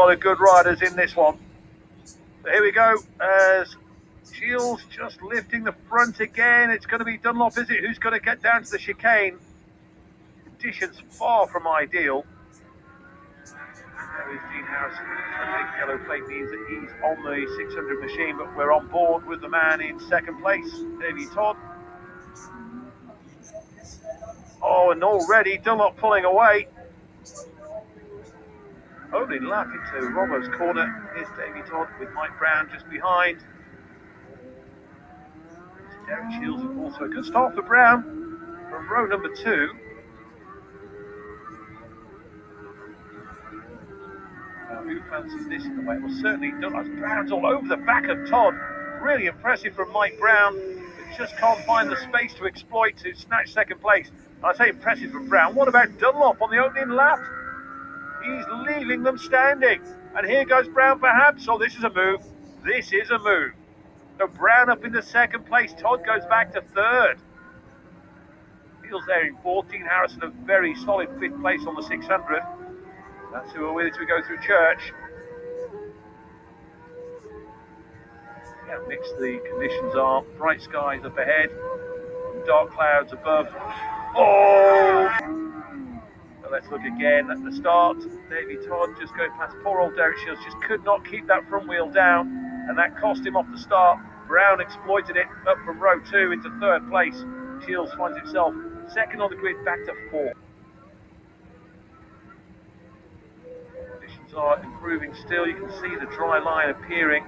lot of good riders in this one. So here we go, as Shields just lifting the front again. It's going to be Dunlop, is it, who's going to get down to the chicane? Conditions far from ideal. There is Dean Harrison. The big yellow plate means that he's on the 600 machine, but we're on board with the man in second place, Davey Todd. Oh, and already Dunlop pulling away. Only lap into Robbo's corner. Here's Davey Todd with Mike Brown just behind. Derek Shields, also a good start for Brown from row number 2. Who fancies this in the way? Well, certainly Dunlop. Brown's all over the back of Todd. Really impressive from Mike Brown, who just can't find the space to exploit to snatch second place. I say impressive from Brown. What about Dunlop on the opening lap? He's leaving them standing. And here goes Brown perhaps. Oh, this is a move. This is a move. So Brown up into second place. Todd goes back to third. Fields there in 14. Harrison a very solid 5th place on the 600. That's who we're with as we go through Church. Yeah, mixed the conditions are. Bright skies up ahead. Dark clouds above. Oh! So let's look again at the start. Davey Todd just going past poor old Derek Shields. Just could not keep that front wheel down. And that cost him off the start. Brown exploited it up from row 2 into 3rd place. Shields finds himself second on the grid, back to 4th. Conditions are improving still. You can see the dry line appearing.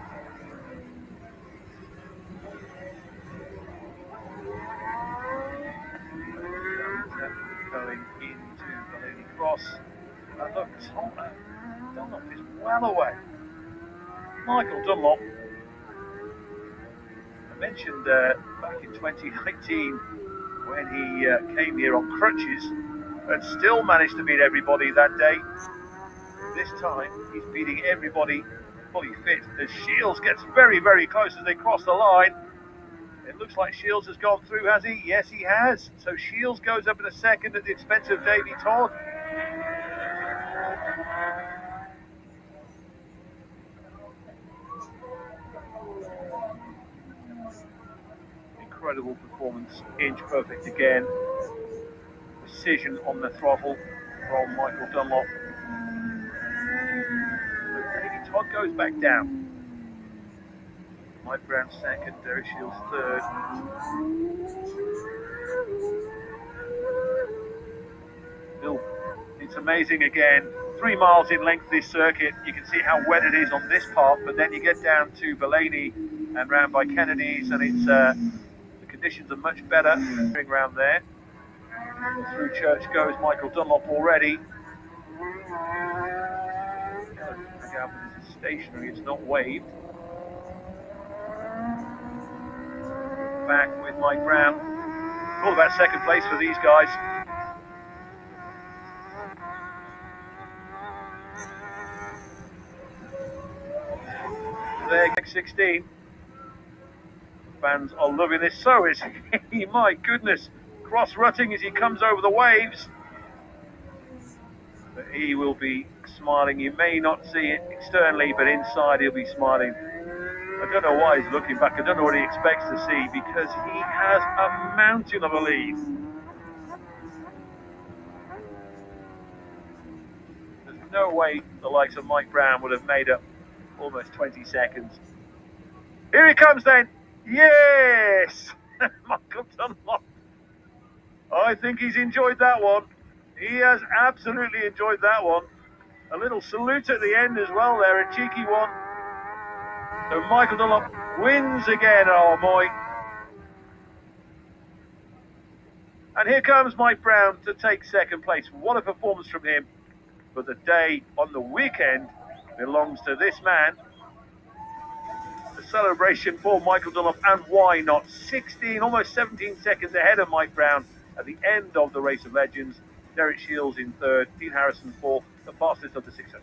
Going into the Lady Cross. And look, Dunlop is well away. Michael Dunlop. I mentioned back in 2019 when he came here on crutches and still managed to beat everybody that day. This time he's beating everybody fully fit as Shields gets very, very close as they cross the line. It looks like Shields has gone through, has he? Yes, he has. So Shields goes up in a second at the expense of Davey Todd. Incredible performance, inch perfect again. Precision on the throttle from Michael Dunlop. But Davey Todd goes back down. Mike Brown second, Derek Shields third. Still, it's amazing again. 3 miles in length this circuit. You can see how wet it is on this part, but then you get down to Bellany and round by Kennedy's, and it's the conditions are much better around there. Through Church goes Michael Dunlop already. It's stationary, it's not waved. Back with Mike Brown. All about second place for these guys. There, 16. Fans are loving this. So is he. My goodness. Cross-rutting as he comes over the waves. But he will be smiling. You may not see it externally, but inside he'll be smiling. I don't know why he's looking back. I don't know what he expects to see, because he has a mountain of a lead. There's no way the likes of Mike Brown would have made up almost 20 seconds. Here he comes then. Yes! Michael Dunlop. I think he's enjoyed that one. He has absolutely enjoyed that one. A little salute at the end as well there, a cheeky one. So Michael Dunlop wins again at Armoy. And here comes Mike Brown to take second place. What a performance from him. But the day on the weekend belongs to this man. The celebration for Michael Dunlop, and why not? 16, almost 17 seconds ahead of Mike Brown at the end of the Race of Legends. Derek Shields in third, Dean Harrison fourth, the fastest of the 600.